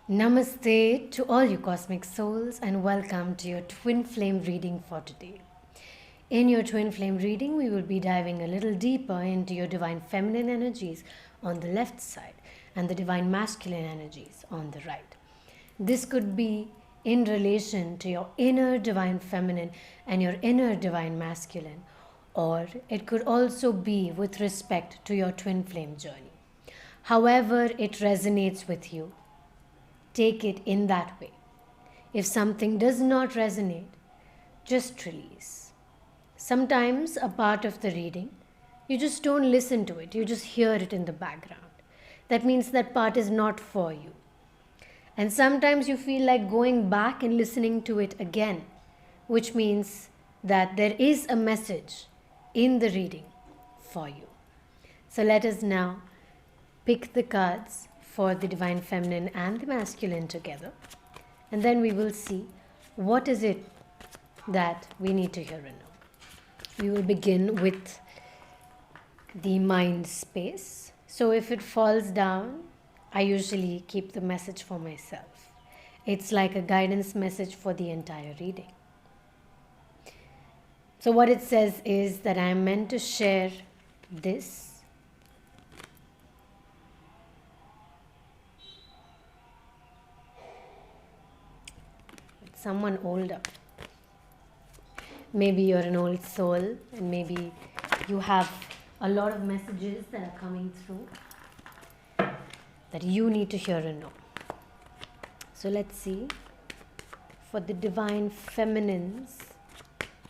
Namaste to all you cosmic souls and welcome to your twin flame reading for today. In your twin flame reading, we will be diving a little deeper into your divine feminine energies on the left side and the divine masculine energies on the right. This could be in relation to your inner divine feminine and your inner divine masculine, or it could also be with respect to your twin flame journey. However, it resonates with you, take it in that way. If something does not resonate, just release. Sometimes a part of the reading, you just don't listen to it, you just hear it in the background. That means that part is not for you. And sometimes you feel like going back and listening to it again, which means that there is a message in the reading for you. So let us now pick the cards for the divine feminine and the masculine together, and then we will see what is it that we need to hear and know. We will begin with the mind space. So if it falls down, I usually keep the message for myself. It's like a guidance message for the entire reading. So what it says is that I am meant to share this someone older. Maybe you're an old soul and maybe you have a lot of messages that are coming through that you need to hear and know. So let's see for the divine feminine's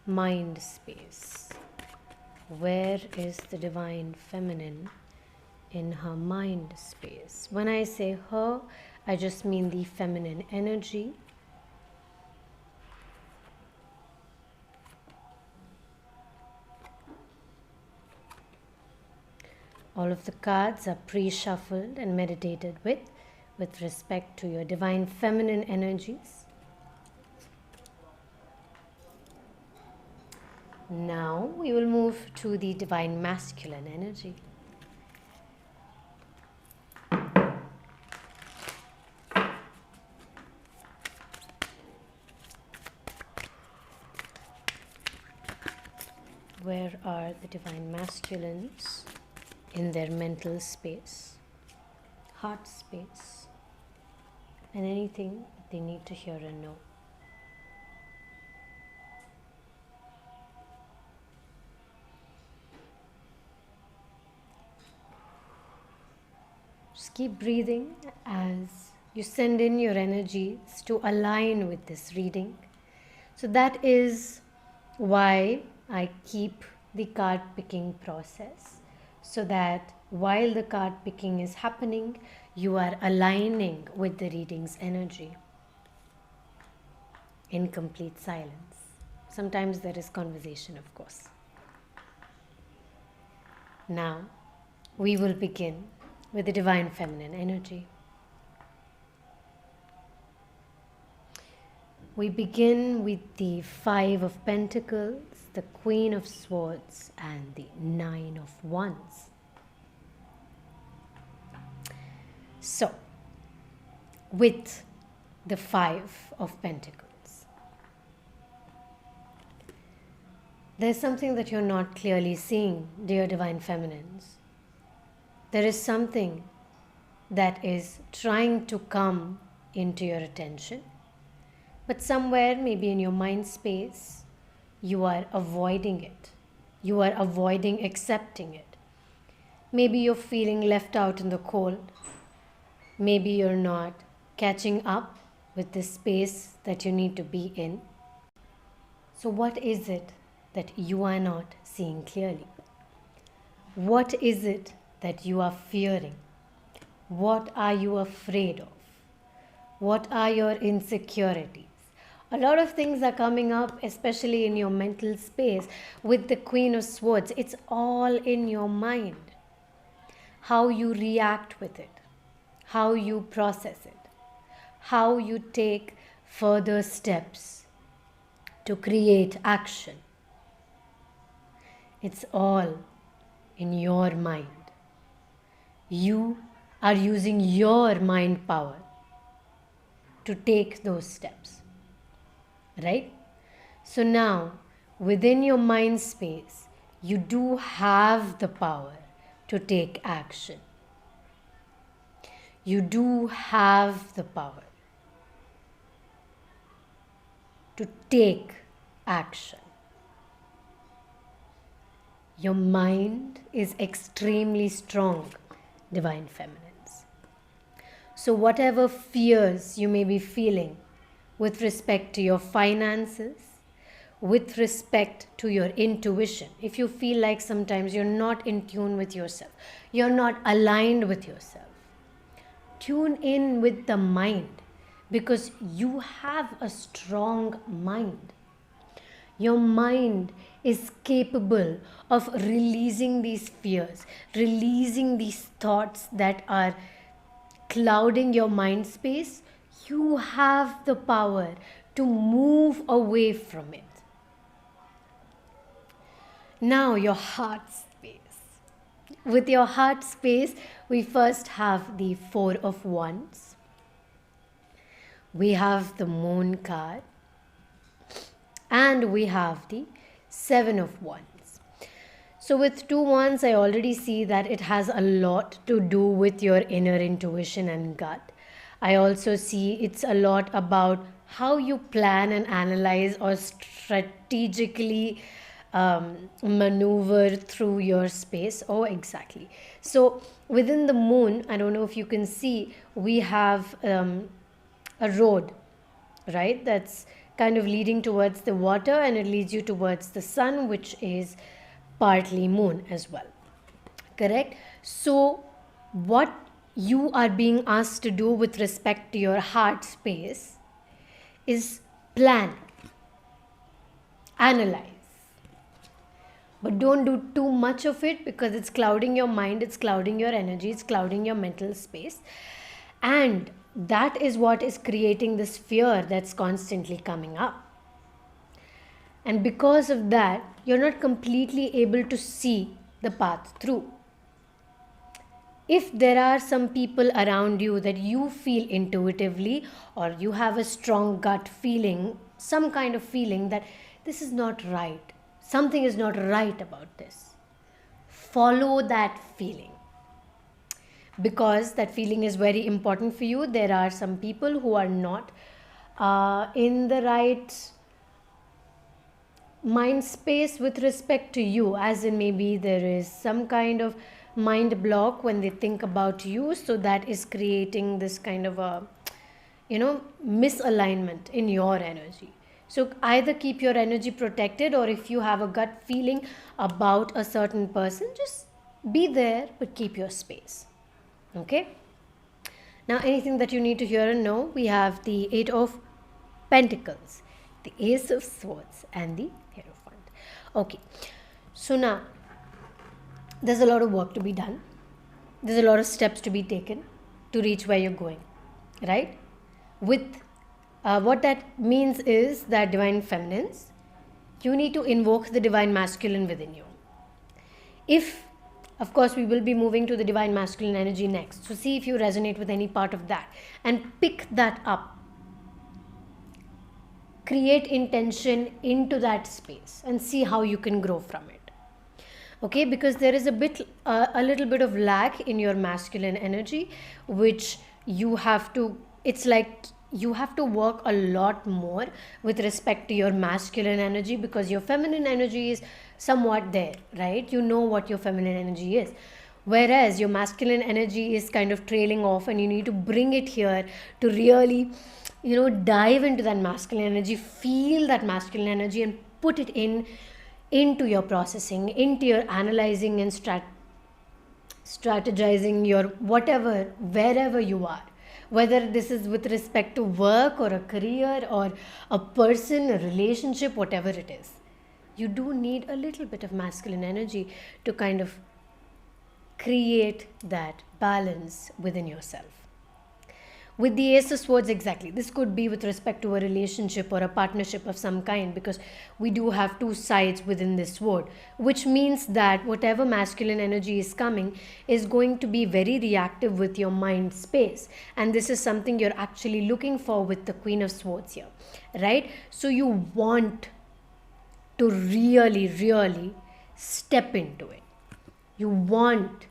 mind space. Where is the divine feminine in her mind space? When I say her, I just mean the feminine energy. All of the cards are pre-shuffled and meditated with respect to your divine feminine energies. Now we will move to the divine masculine energy. Where are the divine masculines in their mental space, heart space, and anything that they need to hear and know? Just keep breathing as you send in your energies to align with this reading. So that is why I keep the card picking process, so that while the card picking is happening, you are aligning with the reading's energy in complete silence. Sometimes there is conversation, of course. Now, we will begin with the divine feminine energy. We begin with the Five of Pentacles, the Queen of Swords, and the Nine of Wands. So, with the Five of Pentacles, there's something that you're not clearly seeing, dear divine feminines. There is something that is trying to come into your attention, but somewhere, maybe in your mind space, you are avoiding it. You are avoiding accepting it. Maybe you're feeling left out in the cold. Maybe you're not catching up with the space that you need to be in. So what is it that you are not seeing clearly? What is it that you are fearing? What are you afraid of? What are your insecurities? A lot of things are coming up, especially in your mental space with the Queen of Swords. It's all in your mind. How you react with it, how you process it, how you take further steps to create action. It's all in your mind. You are using your mind power to take those steps, right? So now, within your mind space, you do have the power to take action. You do have the power to take action. Your mind is extremely strong, Divine Feminines. So whatever fears you may be feeling with respect to your finances, with respect to your intuition, if you feel like sometimes you're not in tune with yourself, you're not aligned with yourself, tune in with the mind, because you have a strong mind. Your mind is capable of releasing these fears, releasing these thoughts that are clouding your mind space. You have the power to move away from it. Now, your heart space. With your heart space, we first have the Four of Wands. We have the Moon card. And we have the Seven of Wands. So with two wands, I already see that it has a lot to do with your inner intuition and gut. I also see it's a lot about how you plan and analyze or strategically maneuver through your space. Oh, exactly. So within the moon, I don't know if you can see, we have a road, right? That's kind of leading towards the water, and it leads you towards the sun, which is partly moon as well. Correct? So what you are being asked to do with respect to your heart space is plan, analyze. But don't do too much of it, because it's clouding your mind, it's clouding your energy, it's clouding your mental space. And that is what is creating this fear that's constantly coming up. And because of that, you're not completely able to see the path through. If there are some people around you that you feel intuitively, or you have a strong gut feeling, some kind of feeling that this is not right, something is not right about this, follow that feeling. Because that feeling is very important for you. There are some people who are not in the right mind space with respect to you, as in maybe there is some kind of mind block when they think about you, so that is creating this kind of a misalignment in your energy. So either keep your energy protected, or if you have a gut feeling about a certain person, just be there but keep your space. Okay. Now, anything that you need to hear and know, we have the Eight of Pentacles, the Ace of Swords, and the Hierophant. Okay. So now, there's a lot of work to be done. There's a lot of steps to be taken to reach where you're going, right? With what that means is that, Divine Feminines, you need to invoke the Divine Masculine within you. Of course, we will be moving to the Divine Masculine energy next. So see if you resonate with any part of that and pick that up. Create intention into that space and see how you can grow from it. Okay, because there is a little bit of lack in your masculine energy, which you have to, it's like you have to work a lot more with respect to your masculine energy, because your feminine energy is somewhat there, right? You know what your feminine energy is. Whereas your masculine energy is kind of trailing off, and you need to bring it here to really, dive into that masculine energy, feel that masculine energy, and put it into your processing, into your analyzing and strategizing your whatever, wherever you are. Whether this is with respect to work or a career or a person, a relationship, whatever it is. You do need a little bit of masculine energy to kind of create that balance within yourself. With the Ace of Swords, exactly. This could be with respect to a relationship or a partnership of some kind, because we do have two sides within this sword, which means that whatever masculine energy is coming is going to be very reactive with your mind space. And this is something you're actually looking for with the Queen of Swords here, right? So you want to really, really step into it. You want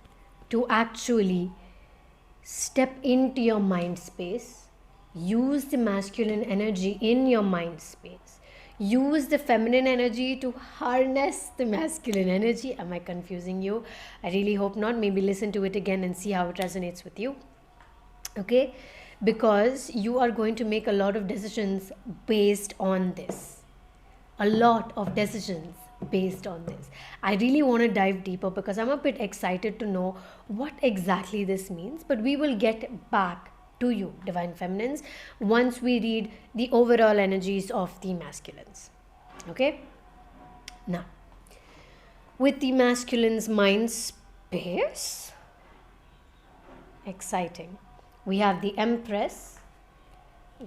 to actually step into your mind space, use the masculine energy in your mind space, use the feminine energy to harness the masculine energy. Am I confusing you? I really hope not. Maybe listen to it again and see how it resonates with you. Okay, because you are going to make a lot of decisions based on this. A lot of decisions based on this. I really want to dive deeper because I'm a bit excited to know what exactly this means, but we will get back to you, Divine Feminines, once we read the overall energies of the masculines. Okay? Now, with the masculine's mind space, exciting. We have the Empress,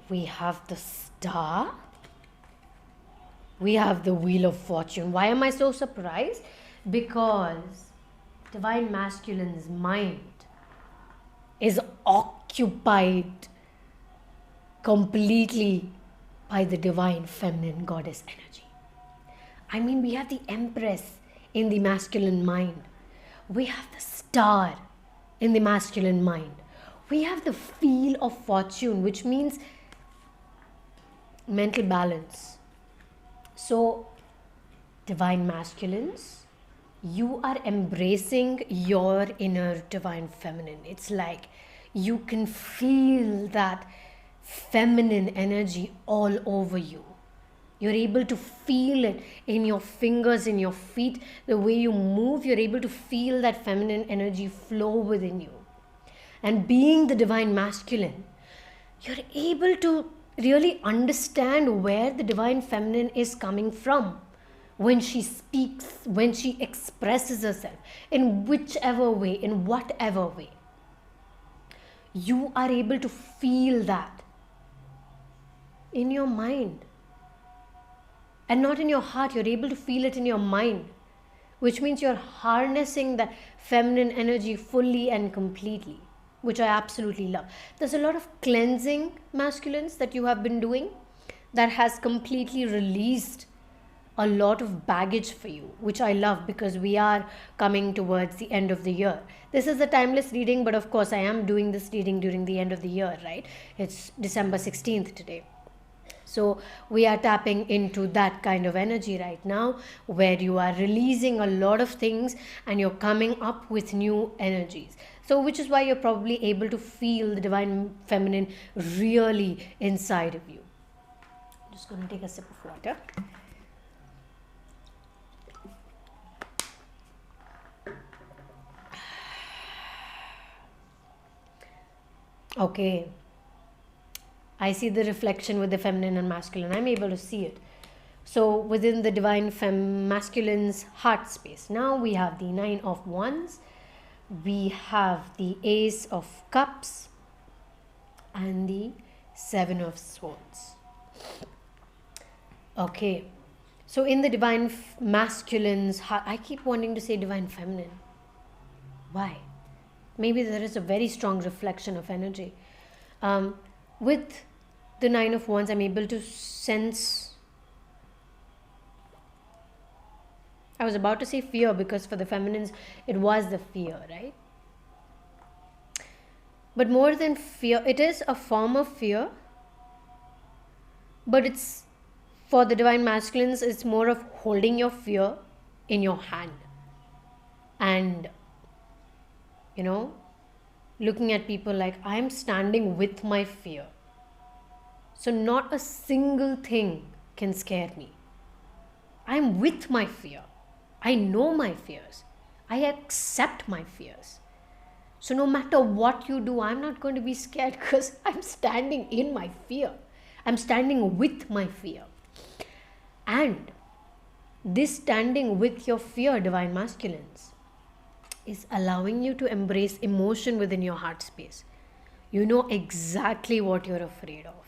we have the Star, we have the Wheel of Fortune. Why am I so surprised? Because Divine Masculine's mind is occupied completely by the Divine Feminine Goddess energy. I mean, we have the Empress in the masculine mind. We have the Star in the masculine mind. We have the Wheel of Fortune, which means mental balance. So, Divine Masculines, you are embracing your inner Divine Feminine. It's like you can feel that feminine energy all over you. You're able to feel it in your fingers, in your feet, the way you move. You're able to feel that feminine energy flow within you. And being the Divine Masculine, you're able to really understand where the Divine Feminine is coming from when she speaks, when she expresses herself, in whichever way, in whatever way. You are able to feel that in your mind and not in your heart. You're able to feel it in your mind, which means you're harnessing that feminine energy fully and completely, which I absolutely love. There's a lot of cleansing masculines that you have been doing that has completely released a lot of baggage for you, which I love because we are coming towards the end of the year. This is a timeless reading, but of course I am doing this reading during the end of the year, right? It's December 16th today. So we are tapping into that kind of energy right now where you are releasing a lot of things and you're coming up with new energies. So which is why you're probably able to feel the Divine Feminine really inside of you. I'm just going to take a sip of water. Okay. I see the reflection with the feminine and masculine. I'm able to see it. So within the Divine Masculine's heart space. Now we have the Nine of Wands. We have the Ace of Cups and the Seven of Swords. Okay. So in the Divine Masculine's heart, I keep wanting to say Divine Feminine. Why? Maybe there is a very strong reflection of energy. With the Nine of Wands, I'm able to sense, I was about to say fear because for the feminines, it was the fear, right? But more than fear, it is a form of fear, but it's, for the Divine Masculines, it's more of holding your fear in your hand and, looking at people like, I'm standing with my fear. So not a single thing can scare me. I'm with my fear. I know my fears. I accept my fears. So no matter what you do, I'm not going to be scared because I'm standing in my fear. I'm standing with my fear. And this standing with your fear, Divine Masculines, is allowing you to embrace emotion within your heart space. You know exactly what you're afraid of.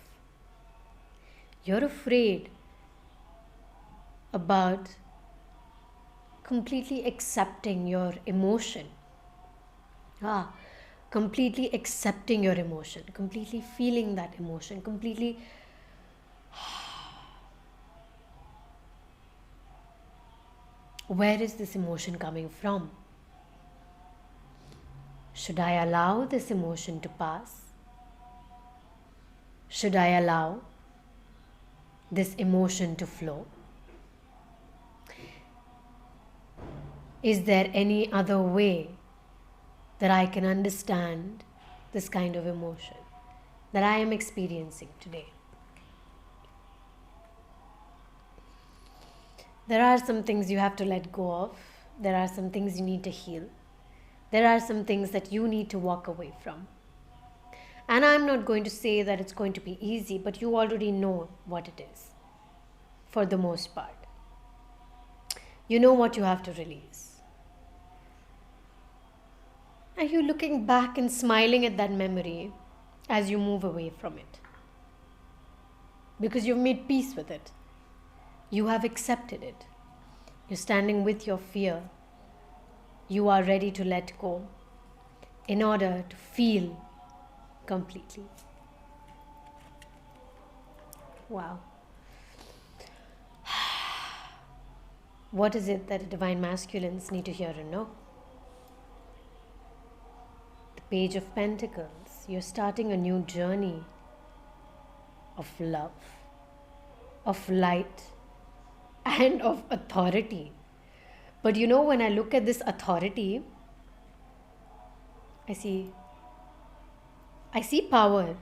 You're afraid about completely accepting your emotion. Completely accepting your emotion, completely feeling that emotion, completely. Where is this emotion coming from? Should I allow this emotion to pass? Should I allow this emotion to flow? Is there any other way that I can understand this kind of emotion that I am experiencing today? There are some things you have to let go of. There are some things you need to heal. There are some things that you need to walk away from. And I'm not going to say that it's going to be easy, but you already know what it is for the most part. You know what you have to release. Are you looking back and smiling at that memory as you move away from it? Because you've made peace with it. You have accepted it. You're standing with your fear. You are ready to let go in order to feel completely. Wow. What is it that divine masculines need to hear and know? The Page of Pentacles. You're starting a new journey of love, of light, and of authority. But you know, when I look at this authority, I see power.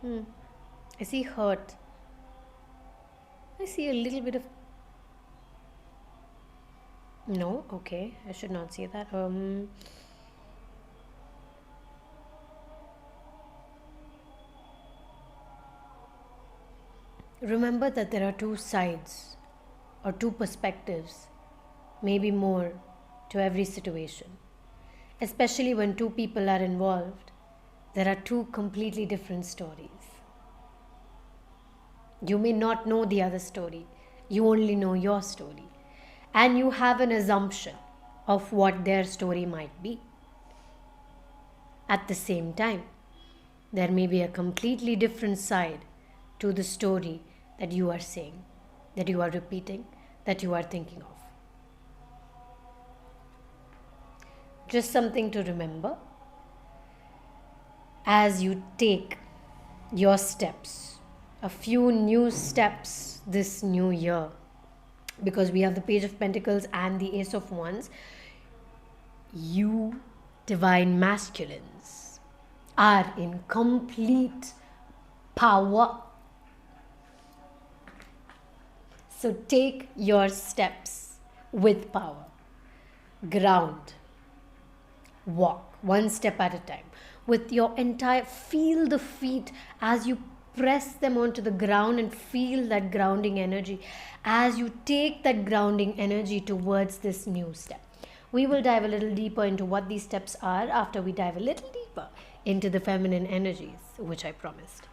I see hurt. I see a little bit of... No, okay, I should not say that. Remember that there are two sides or two perspectives, maybe more, to every situation. Especially when two people are involved, there are two completely different stories. You may not know the other story. You only know your story. And you have an assumption of what their story might be. At the same time, there may be a completely different side to the story that you are saying, that you are repeating, that you are thinking of. Just something to remember as you take your steps, a few new steps this new year, because we have the Page of Pentacles and the Ace of Wands. You divine masculines are in complete power. So take your steps with power. Ground. Walk one step at a time. With your entire... Feel the feet as you press them onto the ground and feel that grounding energy as you take that grounding energy towards this new step. We will dive a little deeper into what these steps are after we dive a little deeper into the feminine energies, which I promised.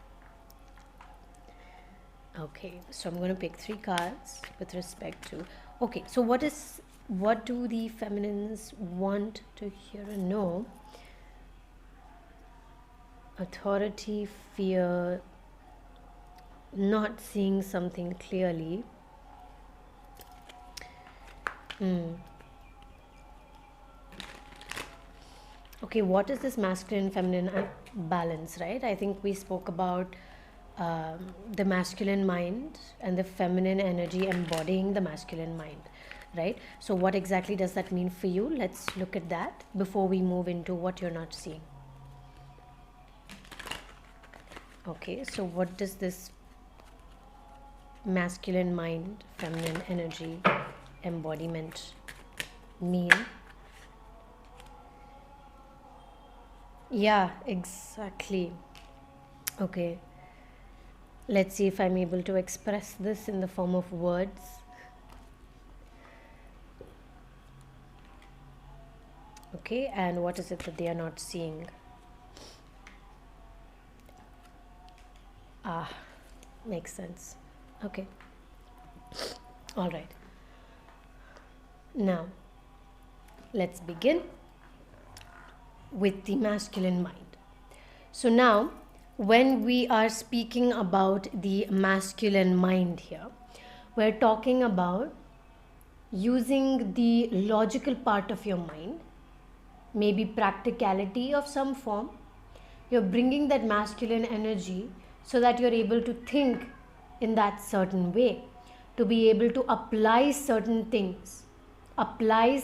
Okay, so I'm going to pick 3 cards with respect to... Okay, so what do the feminines want to hear and know? Authority, fear, not seeing something clearly. Okay, what is this masculine feminine balance, right? I think we spoke about the masculine mind and the feminine energy embodying the masculine mind, right? So what exactly does that mean for you? Let's look at that before we move into what you're not seeing. Okay, so what does this masculine mind, feminine energy embodiment mean? Yeah, exactly. Okay, let's see if I'm able to express this in the form of words. Okay, and what is it that they are not seeing? Ah, makes sense. Okay, all right. Now, let's begin with the masculine mind. So now, when we are speaking about the masculine mind here, we're talking about using the logical part of your mind, maybe practicality of some form. You're bringing that masculine energy so that you're able to think in that certain way, to be able to apply certain things, apply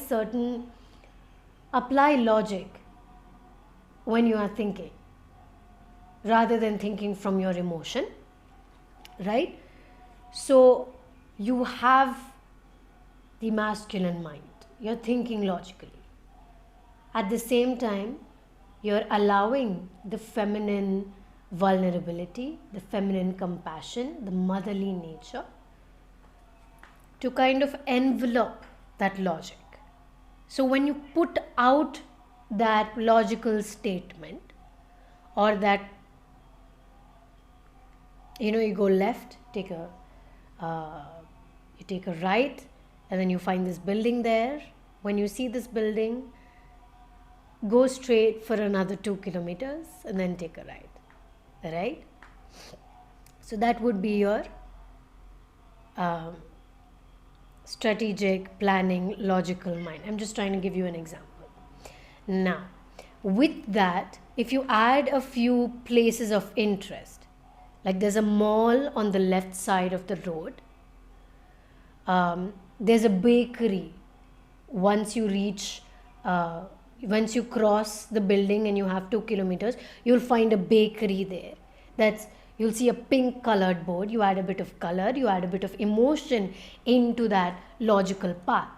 logic when you are thinking, rather than thinking from your emotion, right? So you have the masculine mind, you're thinking logically. At the same time, you're allowing the feminine vulnerability, the feminine compassion, the motherly nature to kind of envelope that logic. So when you put out that logical statement, or that, you go left, you take a right, and then you find this building there. When you see this building, go straight for another 2 kilometers and then take a right? So that would be your um, strategic, planning, logical mind. I'm just trying to give you an example. Now, with that, if you add a few places of interest, like there's a mall on the left side of the road, there's a bakery once you reach once you cross the building and you have 2 kilometers, you'll find a bakery there. You'll see a pink colored board. You add a bit of color, you add a bit of emotion into that logical path.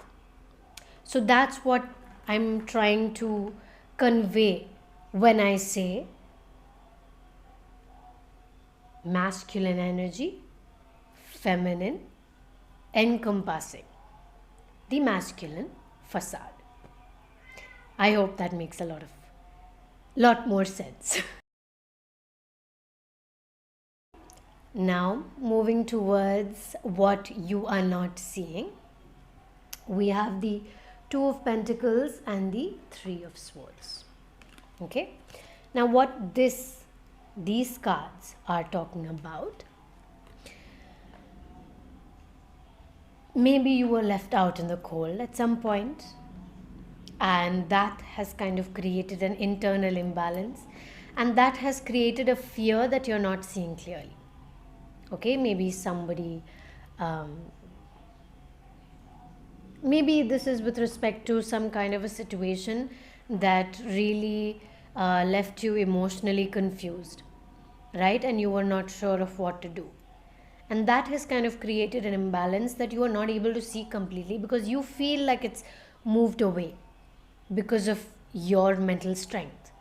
So that's what I'm trying to convey when I say masculine energy, feminine, encompassing the masculine facade. I hope that makes a lot more sense. Now, moving towards what you are not seeing, we have the Two of Pentacles and the Three of Swords. Okay. Now, what these cards are talking about, maybe you were left out in the cold at some point, and that has kind of created an internal imbalance, and that has created a fear that you're not seeing clearly. Okay, maybe somebody, maybe this is with respect to some kind of a situation that really left you emotionally confused, right? And you were not sure of what to do. And that has kind of created an imbalance that you are not able to see completely, because you feel like it's moved away because of your mental strength,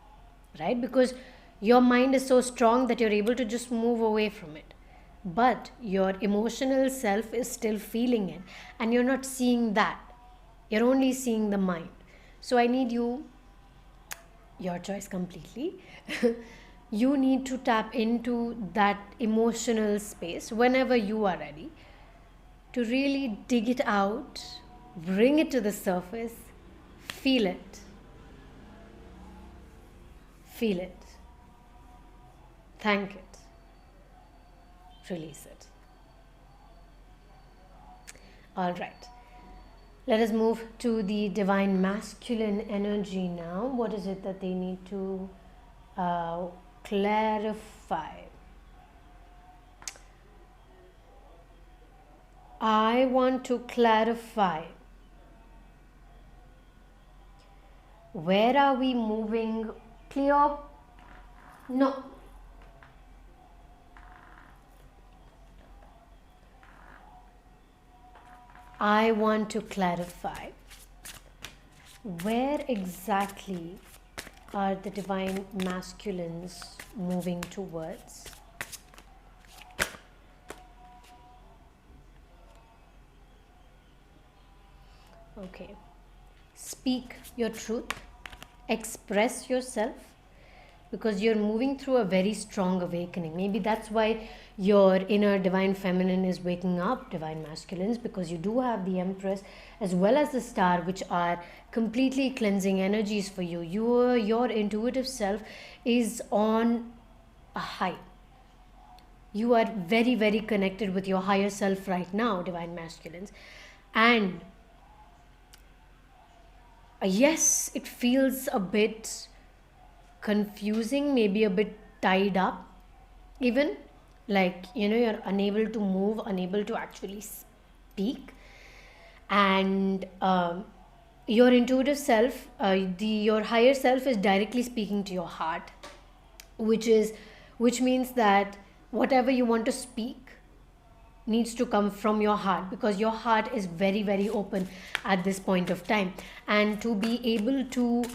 right? Because your mind is so strong that you're able to just move away from it. But your emotional self is still feeling it, and you're not seeing that. You're only seeing the mind. So I need you, your choice completely. You need to tap into that emotional space whenever you are ready, to really dig it out, bring it to the surface, feel it. Feel it. Thank it. Release it. All right. Let us move to the divine masculine energy now. What is it that they need to clarify? I want to clarify, where are we moving? Clear? No. I want to clarify, where exactly are the divine masculines moving towards? Okay. Speak your truth. express yourself, because you're moving through a very strong awakening. Maybe that's why your inner divine feminine is waking up, divine masculines, because you do have the Empress as well as the Star, which are completely cleansing energies for you. Your intuitive self is on a high. You are very, very connected with your higher self right now, divine masculines. And yes, it feels a bit confusing, maybe a bit tied up, even like, you're unable to move, unable to actually speak. And your intuitive self, your higher self is directly speaking to your heart, which means that whatever you want to speak needs to come from your heart, because your heart is very, very open at this point of time. And to be able to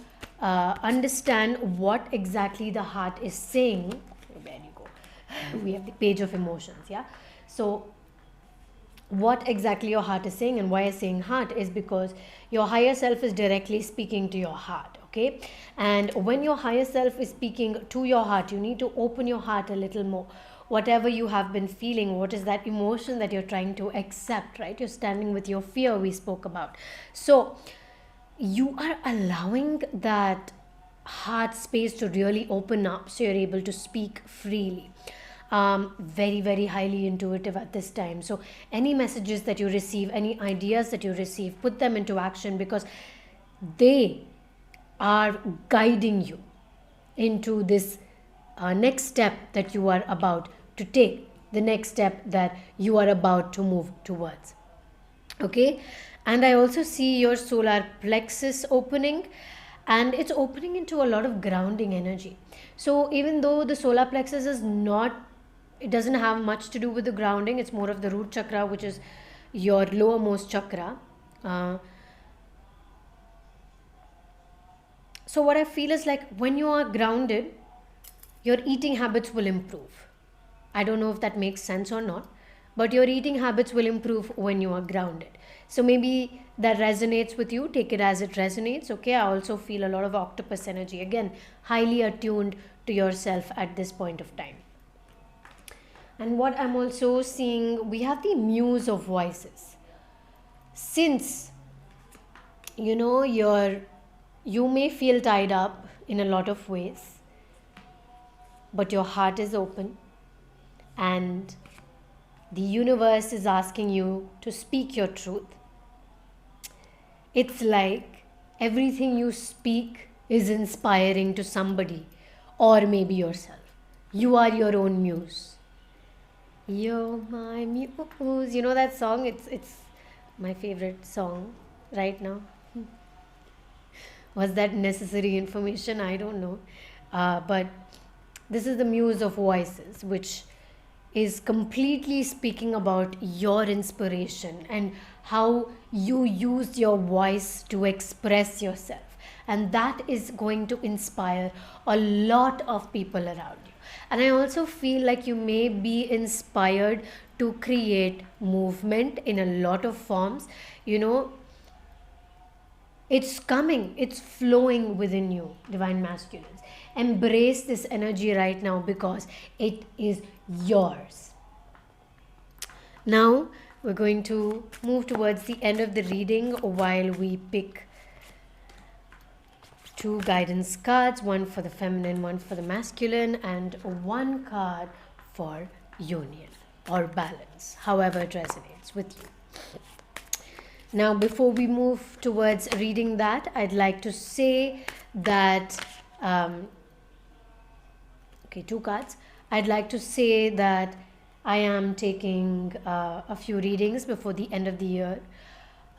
understand what exactly the heart is saying, there you go, we have the page of emotions. Yeah, so what exactly your heart is saying, and why I'm saying heart is because your higher self is directly speaking to your heart. Okay, and when your higher self is speaking to your heart, you need to open your heart a little more. Whatever you have been feeling, what is that emotion that you're trying to accept, right? You're standing with your fear we spoke about. So you are allowing that heart space to really open up, so you're able to speak freely. Very, very highly intuitive at this time. So any messages that you receive, any ideas that you receive, put them into action, because they are guiding you into this next step that you are about to take, the next step that you are about to move towards. Okay, and I also see your solar plexus opening, and it's opening into a lot of grounding energy. So even though the solar plexus is not, it doesn't have much to do with the grounding, it's more of the root chakra, which is your lowermost chakra. So what I feel is like when you are grounded, your eating habits will improve. I don't know if that makes sense or not, but your eating habits will improve when you are grounded. So maybe that resonates with you, take it as it resonates. Okay, I also feel a lot of octopus energy, again highly attuned to yourself at this point of time. And what I'm also seeing, we have the muse of voices. Since you may feel tied up in a lot of ways, but your heart is open, and the universe is asking you to speak your truth. It's like everything you speak is inspiring to somebody, or maybe yourself. You are your own muse. You're my muse. You know that song? It's my favorite song right now. Was that necessary information? I don't know. But this is the muse of voices, which is completely speaking about your inspiration and how you use your voice to express yourself. And that is going to inspire a lot of people around you. And I also feel like you may be inspired to create movement in a lot of forms. It's coming, it's flowing within you, divine masculines. Embrace this energy right now, because it is yours. Now we're going to move towards the end of the reading while we pick two guidance cards, one for the feminine, one for the masculine, and one card for union or balance, however it resonates with you. Now, before we move towards reading that, I'd like to say that, two cards. I'd like to say that I am taking a few readings before the end of the year.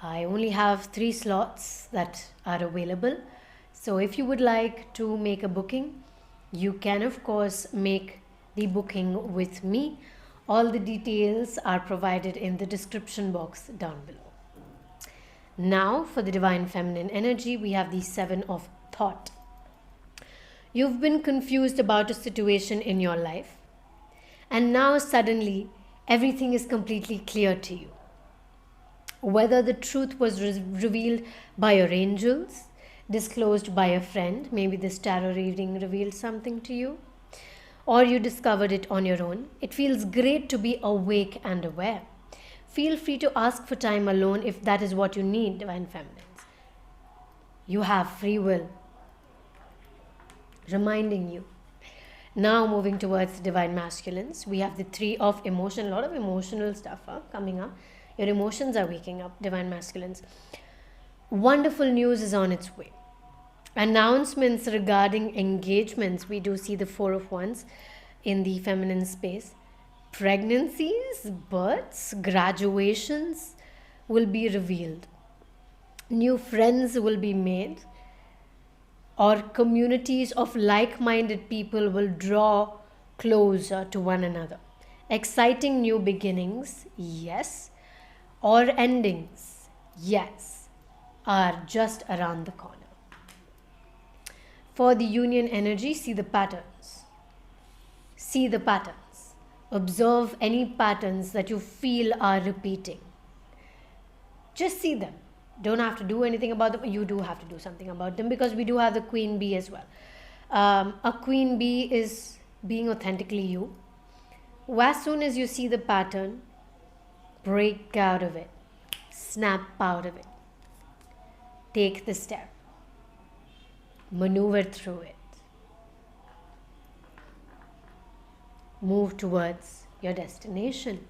I only have 3 slots that are available. So if you would like to make a booking, you can of course make the booking with me. All the details are provided in the description box down below. Now for the divine feminine energy, we have the 7 of thought. You've been confused about a situation in your life, and now suddenly everything is completely clear to you. Whether the truth was revealed by your angels, disclosed by a friend. Maybe this tarot reading revealed something to you, or you discovered it on your own. It feels great to be awake and aware. Feel free to ask for time alone if that is what you need, Divine Feminines. You have free will. Reminding you. Now moving towards the Divine Masculines, we have the Three of Emotion. A lot of emotional stuff coming up. Your emotions are waking up, Divine Masculines. Wonderful news is on its way. Announcements regarding engagements. We do see the Four of Wands in the feminine space. Pregnancies, births, graduations will be revealed. New friends will be made, or communities of like-minded people will draw closer to one another. Exciting new beginnings, yes, or endings, yes, are just around the corner. For the union energy, see the patterns. See the patterns. Observe any patterns that you feel are repeating. Just see them. Don't have to do anything about them. You do have to do something about them, because we do have the Queen Bee as well. A Queen Bee is being authentically you. As soon as you see the pattern, break out of it. Snap out of it. Take the step. Maneuver through it. Move towards your destination.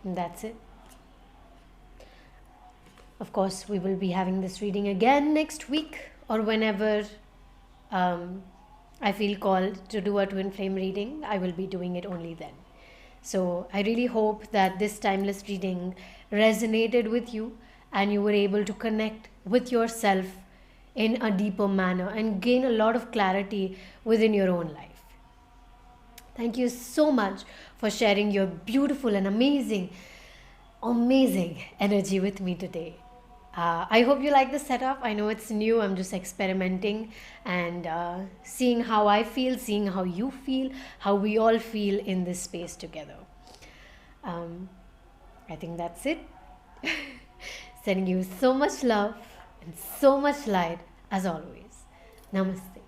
And that's it. Of course, we will be having this reading again next week, or whenever I feel called to do a twin flame reading. I will be doing it only then. So I really hope that this timeless reading resonated with you and you were able to connect with yourself in a deeper manner and gain a lot of clarity within your own life. Thank you so much for sharing your beautiful and amazing energy with me today. I hope you like the setup. I know it's new. I'm just experimenting and seeing how I feel, seeing how you feel, how we all feel in this space together. I think that's it. Sending you so much love and so much light as always. Namaste.